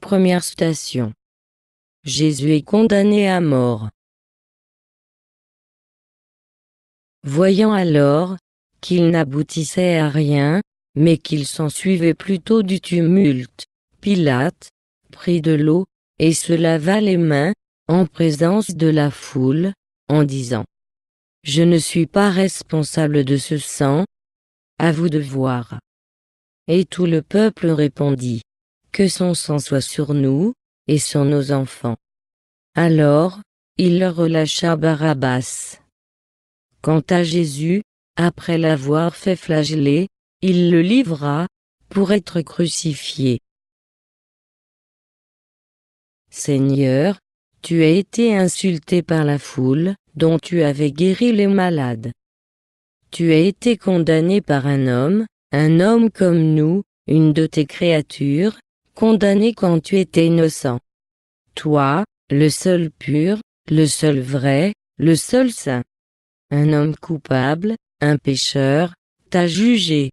Première station. Jésus est condamné à mort. Voyant alors qu'il n'aboutissait à rien, mais qu'il s'ensuivait plutôt du tumulte, Pilate prit de l'eau, et se lava les mains, en présence de la foule, en disant : « Je ne suis pas responsable de ce sang, à vous de voir. » Et tout le peuple répondit : « Que son sang soit sur nous, et sur nos enfants. » Alors, il leur relâcha Barabbas. Quant à Jésus, après l'avoir fait flageller, il le livra, pour être crucifié. Seigneur, tu as été insulté par la foule, dont tu avais guéri les malades. Tu as été condamné par un homme comme nous, une de tes créatures, condamné quand tu étais innocent. Toi, le seul pur, le seul vrai, le seul saint. Un homme coupable, un pécheur, t'a jugé.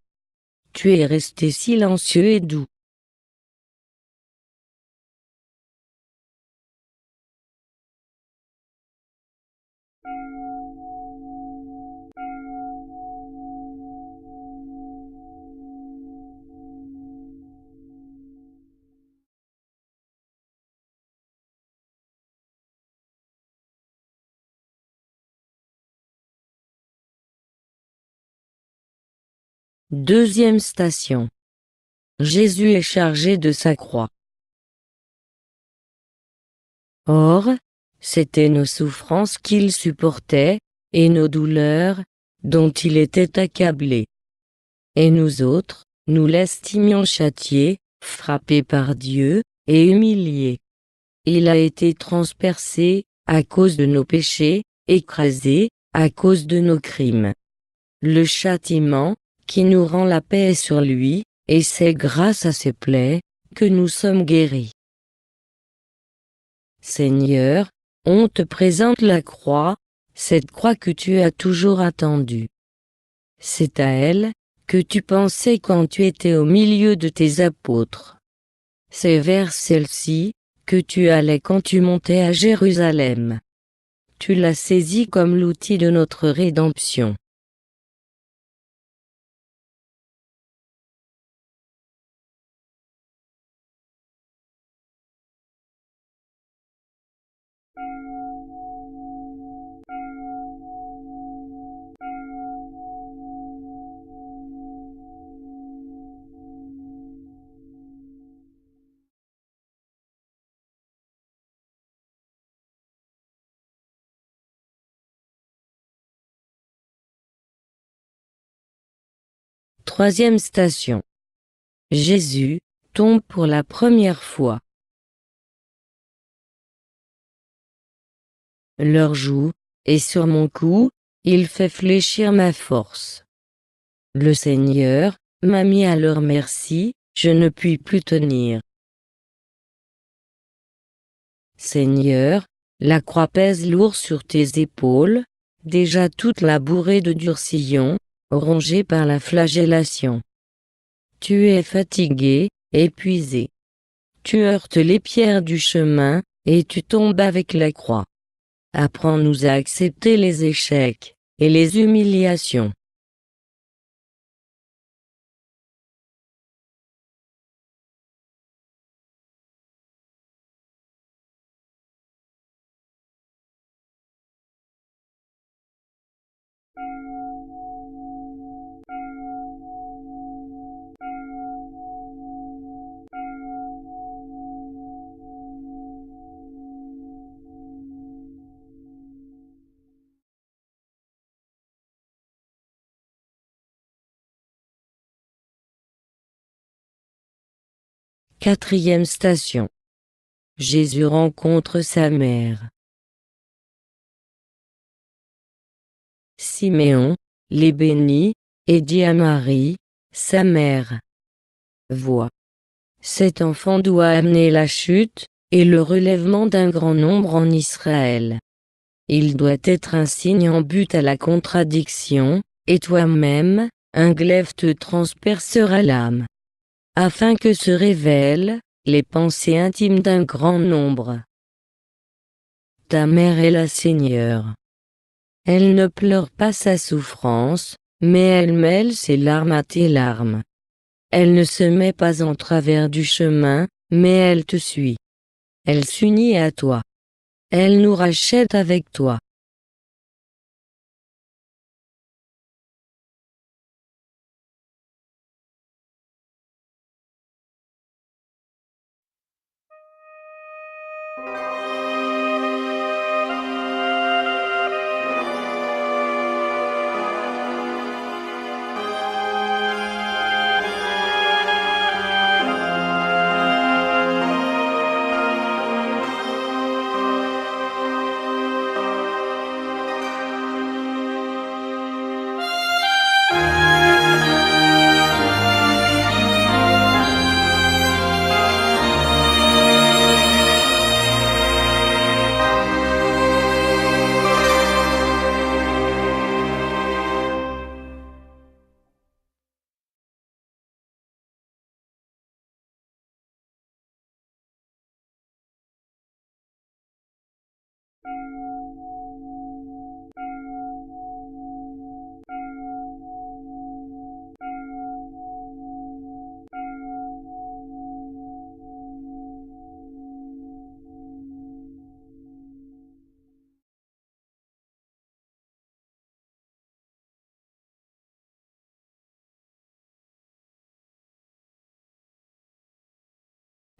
Tu es resté silencieux et doux. Deuxième station. Jésus est chargé de sa croix. Or, c'étaient nos souffrances qu'il supportait, et nos douleurs, dont il était accablé. Et nous autres, nous l'estimions châtié, frappé par Dieu, et humilié. Il a été transpercé, à cause de nos péchés, écrasé, à cause de nos crimes. Le châtiment, qui nous rend la paix est sur lui, et c'est grâce à ses plaies, que nous sommes guéris. Seigneur, on te présente la croix, cette croix que tu as toujours attendue. C'est à elle que tu pensais quand tu étais au milieu de tes apôtres. C'est vers celle-ci que tu allais quand tu montais à Jérusalem. Tu l'as saisie comme l'outil de notre rédemption. Troisième station. Jésus tombe pour la première fois. Leur joug est sur mon cou, il fait fléchir ma force. Le Seigneur m'a mis à leur merci, je ne puis plus tenir. Seigneur, la croix pèse lourd sur tes épaules, déjà toute labourée de durs sillons, rongée par la flagellation. Tu es fatigué, épuisé. Tu heurtes les pierres du chemin, et tu tombes avec la croix. Apprends-nous à accepter les échecs et les humiliations. Quatrième station. Jésus rencontre sa mère. Siméon les bénit, et dit à Marie, sa mère : Vois, cet enfant doit amener la chute, et le relèvement d'un grand nombre en Israël. Il doit être un signe en but à la contradiction, et toi-même, un glaive te transpercera l'âme. Afin que se révèle, les pensées intimes d'un grand nombre. Ta mère est la Seigneur. Elle ne pleure pas sa souffrance, mais elle mêle ses larmes à tes larmes. Elle ne se met pas en travers du chemin, mais elle te suit. Elle s'unit à toi. Elle nous rachète avec toi.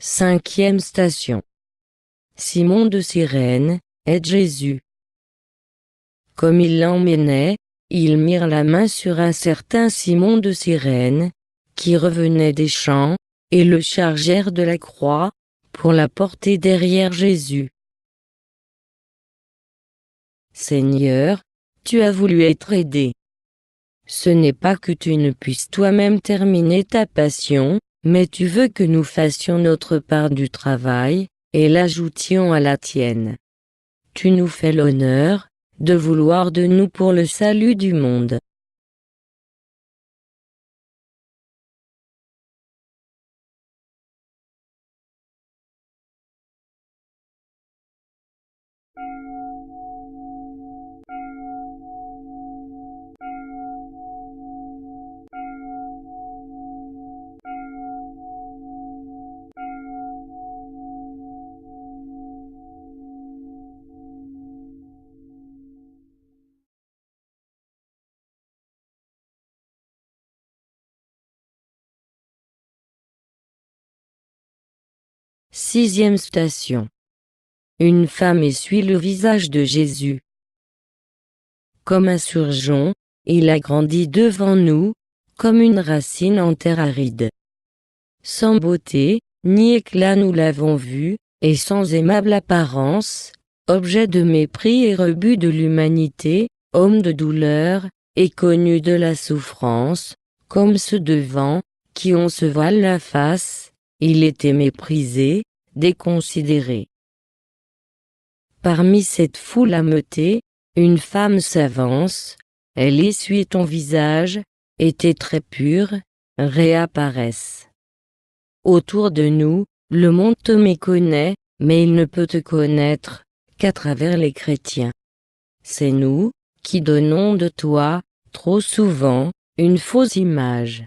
Cinquième station. Simon de Cyrène, aide Jésus. Comme ils l'emmenaient, ils mirent la main sur un certain Simon de Cyrène, qui revenait des champs, et le chargèrent de la croix, pour la porter derrière Jésus. Seigneur, tu as voulu être aidé. Ce n'est pas que tu ne puisses toi-même terminer ta passion, mais tu veux que nous fassions notre part du travail, et l'ajoutions à la tienne. Tu nous fais l'honneur de vouloir de nous pour le salut du monde. Sixième station. Une femme essuie le visage de Jésus. Comme un surgeon, il a grandi devant nous, comme une racine en terre aride. Sans beauté, ni éclat nous l'avons vu, et sans aimable apparence, objet de mépris et rebut de l'humanité, homme de douleur, et connu de la souffrance, comme ceux devant, qui on se voile la face, il était méprisé, déconsidéré. Parmi cette foule ameutée, une femme s'avance, elle essuie ton visage, et tes traits purs réapparaissent. Autour de nous, le monde te méconnaît, mais il ne peut te connaître qu'à travers les chrétiens. C'est nous qui donnons de toi, trop souvent, une fausse image.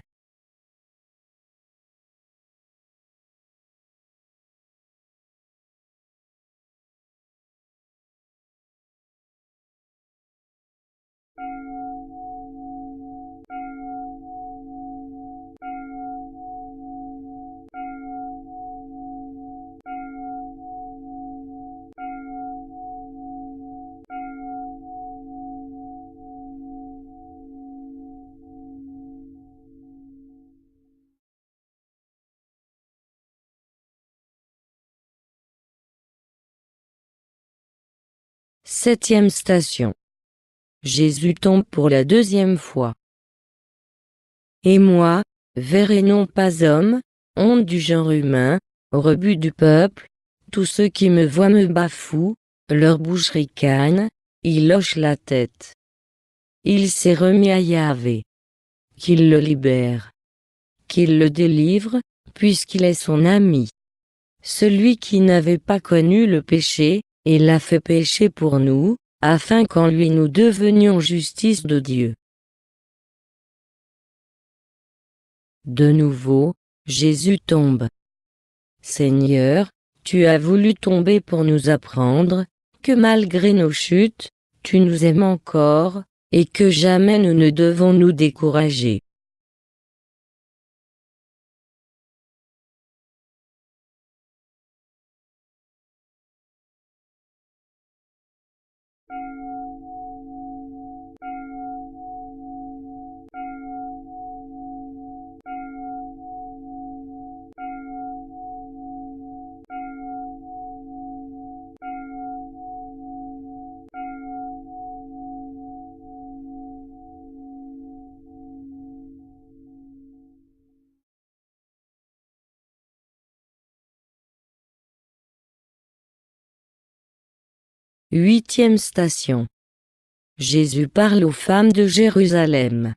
Septième station. Jésus tombe pour la deuxième fois. Et moi, ver et non pas homme, honte du genre humain, rebut du peuple, tous ceux qui me voient me bafouent, leur bouche ricane, ils hochent la tête. Il s'est remis à Yahvé. Qu'il le libère. Qu'il le délivre, puisqu'il est son ami. celui qui n'avait pas connu le péché, et l'a fait pécher pour nous, afin qu'en lui nous devenions justice de Dieu. De nouveau, Jésus tombe. Seigneur, tu as voulu tomber pour nous apprendre, que malgré nos chutes, tu nous aimes encore, et que jamais nous ne devons nous décourager. Huitième station. Jésus parle aux femmes de Jérusalem.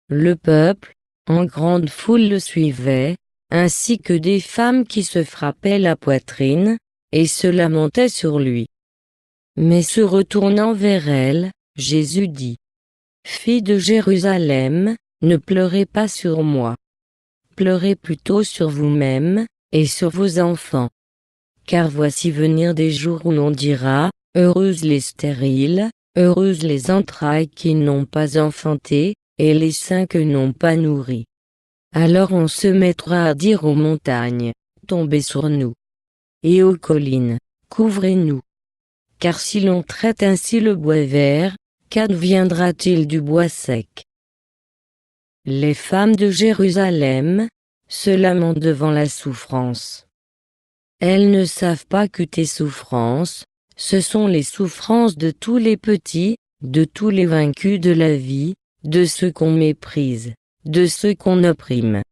Le peuple, en grande foule le suivait, ainsi que des femmes qui se frappaient la poitrine, et se lamentaient sur lui. Mais se retournant vers elles, Jésus dit: Filles de Jérusalem, ne pleurez pas sur moi. Pleurez plutôt sur vous-mêmes, et sur vos enfants. Car voici venir des jours où l'on dira: Heureuses les stériles, heureuses les entrailles qui n'ont pas enfanté, et les seins que n'ont pas nourris. Alors on se mettra à dire aux montagnes: Tombez sur nous. Et aux collines: Couvrez-nous. Car si l'on traite ainsi le bois vert, qu'adviendra-t-il du bois sec? Les femmes de Jérusalem se lamentent devant la souffrance. Elles ne savent pas que tes souffrances, ce sont les souffrances de tous les petits, de tous les vaincus de la vie, de ceux qu'on méprise, de ceux qu'on opprime.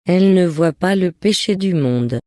Elles ne voient pas le péché du monde.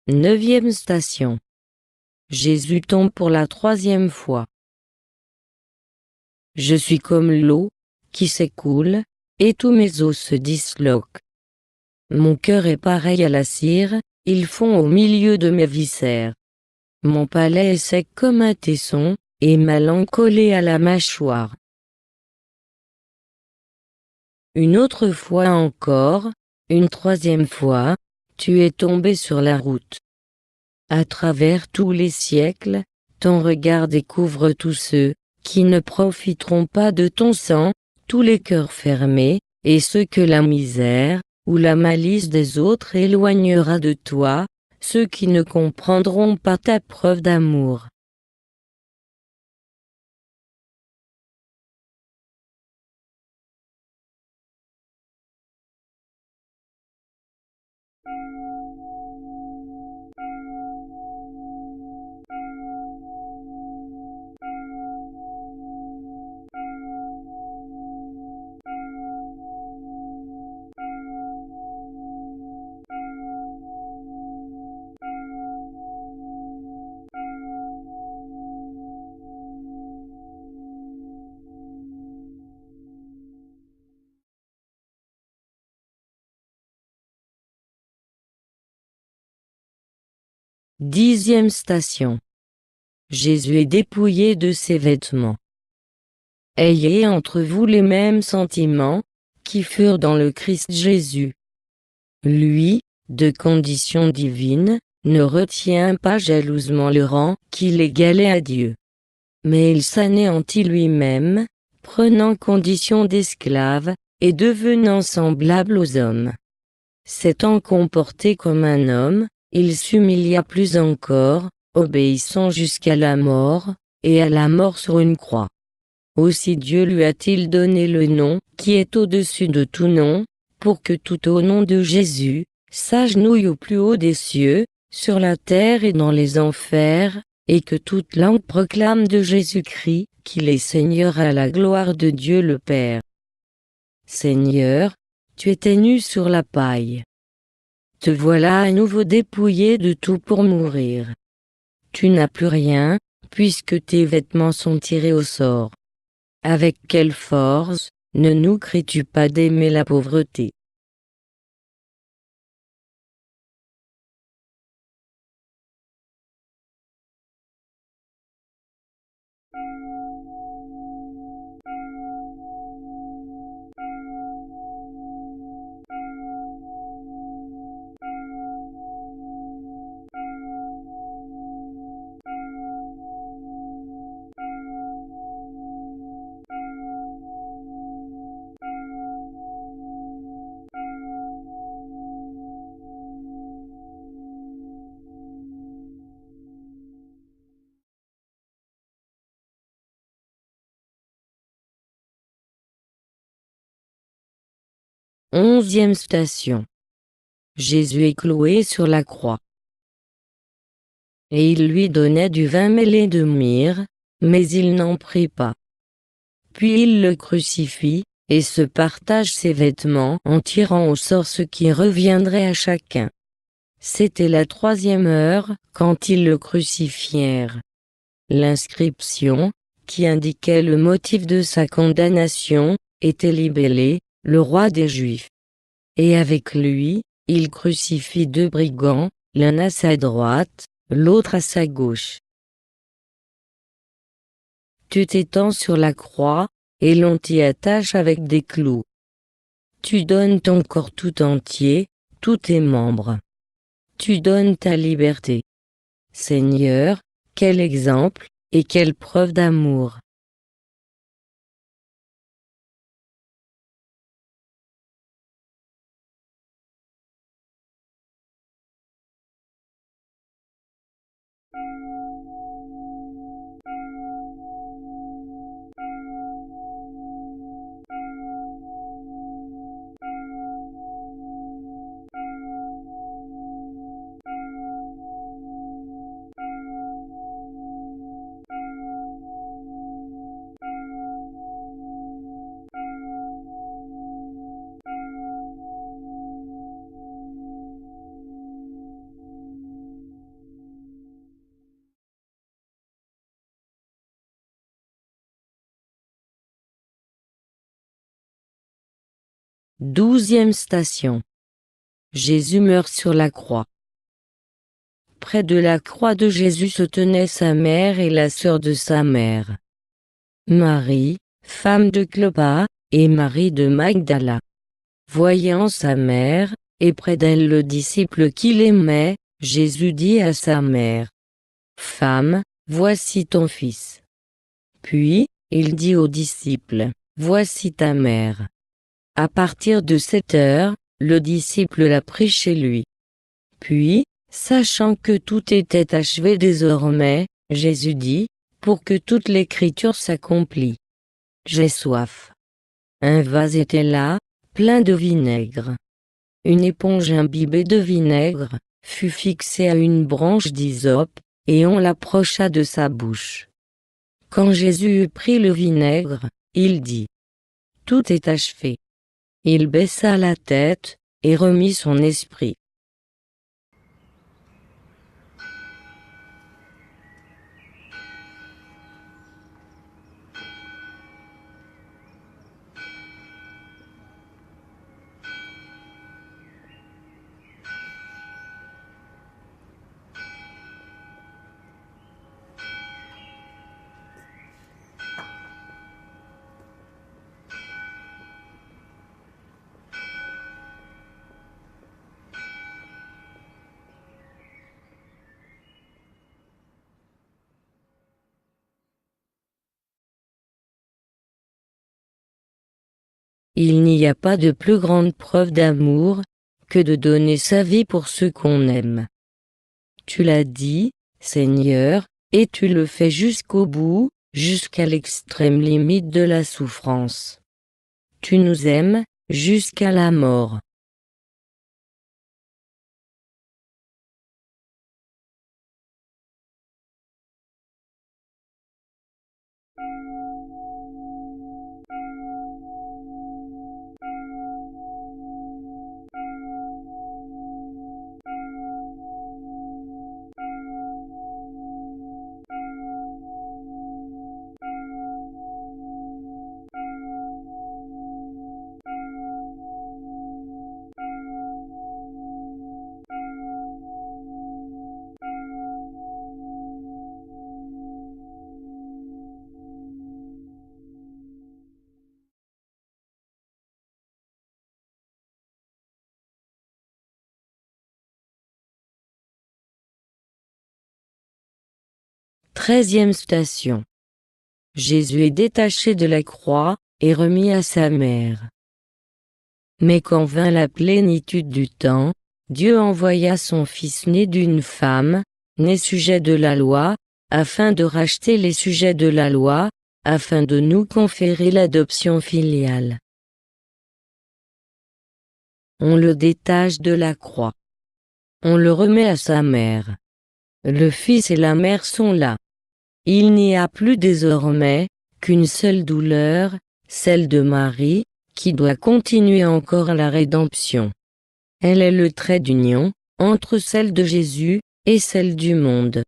Neuvième station. Jésus tombe pour la troisième fois. Je suis comme l'eau, qui s'écoule, et tous mes os se disloquent. Mon cœur est pareil à la cire, ils fond au milieu de mes viscères. Mon palais est sec comme un tesson, et ma langue collée à la mâchoire. Une autre fois encore, une troisième fois, tu es tombé sur la route. À travers tous les siècles, ton regard découvre tous ceux qui ne profiteront pas de ton sang, tous les cœurs fermés, et ceux que la misère ou la malice des autres éloignera de toi, ceux qui ne comprendront pas ta preuve d'amour. 10e station. Jésus est dépouillé de ses vêtements. Ayez entre vous les mêmes sentiments, qui furent dans le Christ Jésus. Lui, de condition divine, ne retient pas jalousement le rang qu'il égalait à Dieu. Mais il s'anéantit lui-même, prenant condition d'esclave, et devenant semblable aux hommes. S'étant comporté comme un homme, il s'humilia plus encore, obéissant jusqu'à la mort, et à la mort sur une croix. Aussi Dieu lui a-t-il donné le nom qui est au-dessus de tout nom, pour que tout au nom de Jésus, s'agenouille au plus haut des cieux, sur la terre et dans les enfers, et que toute langue proclame de Jésus-Christ, qu'il est Seigneur à la gloire de Dieu le Père. Seigneur, tu étais nu sur la paille. Te voilà à nouveau dépouillé de tout pour mourir. Tu n'as plus rien, puisque tes vêtements sont tirés au sort. Avec quelle force, ne nous cries-tu pas d'aimer la pauvreté? Onzième station. Jésus est cloué sur la croix. Et il lui donnait du vin mêlé de myrrhe, mais il n'en prit pas. Puis il le crucifie, et se partage ses vêtements en tirant au sort ce qui reviendrait à chacun. C'était la 3e heure, quand ils le crucifièrent. L'inscription, qui indiquait le motif de sa condamnation, était libellée, le roi des Juifs. Et avec lui, il crucifie 2 brigands, l'un à sa droite, l'autre à sa gauche. Tu t'étends sur la croix, et l'on t'y attache avec des clous. Tu donnes ton corps tout entier, tous tes membres. Tu donnes ta liberté. Seigneur, quel exemple, et quelle preuve d'amour! Douzième station. Jésus meurt sur la croix. Près de la croix de Jésus se tenaient sa mère et la sœur de sa mère. Marie, femme de Clopas, et Marie de Magdala. Voyant sa mère, et près d'elle le disciple qu'il aimait, Jésus dit à sa mère: « Femme, voici ton fils. » Puis, il dit au disciple: « Voici ta mère. » À partir de cette heure, le disciple la prit chez lui. Puis, sachant que tout était achevé désormais, Jésus dit, pour que toute l'écriture s'accomplît: « J'ai soif. » Un vase était là, plein de vinaigre. une éponge imbibée de vinaigre fut fixée à une branche d'hysope, et on l'approcha de sa bouche. Quand Jésus eut pris le vinaigre, il dit : « Tout est achevé. » Il baissa la tête, et remit son esprit. Il n'y a pas de plus grande preuve d'amour que de donner sa vie pour ceux qu'on aime. Tu l'as dit, Seigneur, et tu le fais jusqu'au bout, jusqu'à l'extrême limite de la souffrance. Tu nous aimes, jusqu'à la mort. Treizième station. Jésus est détaché de la croix et remis à sa mère. Mais quand vint la plénitude du temps, Dieu envoya son Fils né d'une femme, né sujet de la loi, afin de racheter les sujets de la loi, afin de nous conférer l'adoption filiale. On le détache de la croix. On le remet à sa mère. Le Fils et la mère sont là. Il n'y a plus désormais qu'une seule douleur, celle de Marie, qui doit continuer encore la rédemption. Elle est le trait d'union entre celle de Jésus et celle du monde.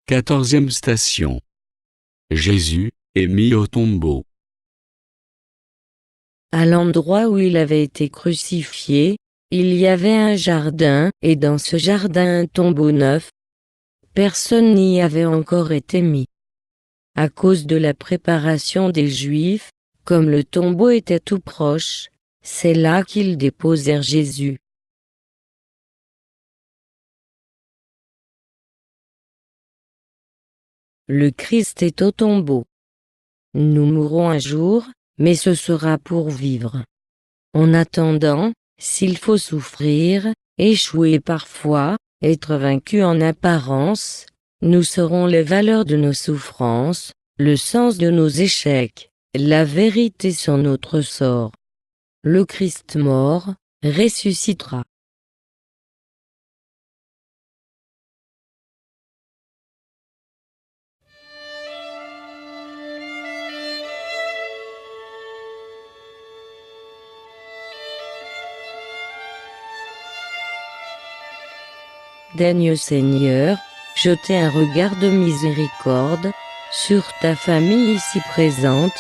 Quatorzième station. Jésus est mis au tombeau. À l'endroit où il avait été crucifié, il y avait un jardin, et dans ce jardin un tombeau neuf. Personne n'y avait encore été mis. À cause de la préparation des Juifs, comme le tombeau était tout proche, c'est là qu'ils déposèrent Jésus. Le Christ est au tombeau. Nous mourrons un jour, mais ce sera pour vivre. En attendant, s'il faut souffrir, échouer parfois, être vaincu en apparence, nous saurons les valeurs de nos souffrances, le sens de nos échecs, la vérité sur notre sort. Le Christ mort ressuscitera. Daigne Seigneur, jeter un regard de miséricorde sur ta famille ici présente,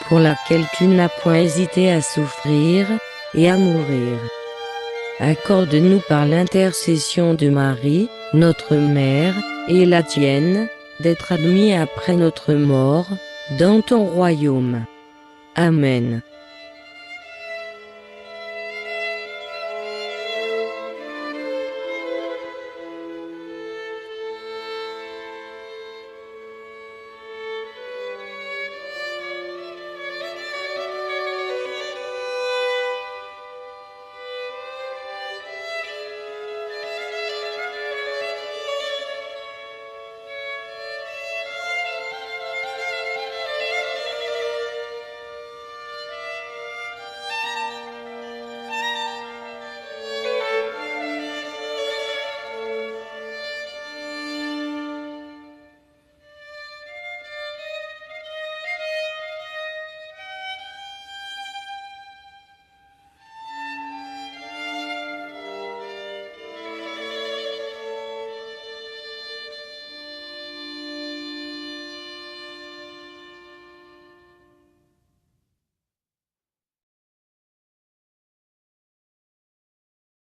pour laquelle tu n'as point hésité à souffrir et à mourir. Accorde-nous par l'intercession de Marie, notre Mère, et la tienne, d'être admis après notre mort, dans ton royaume. Amen.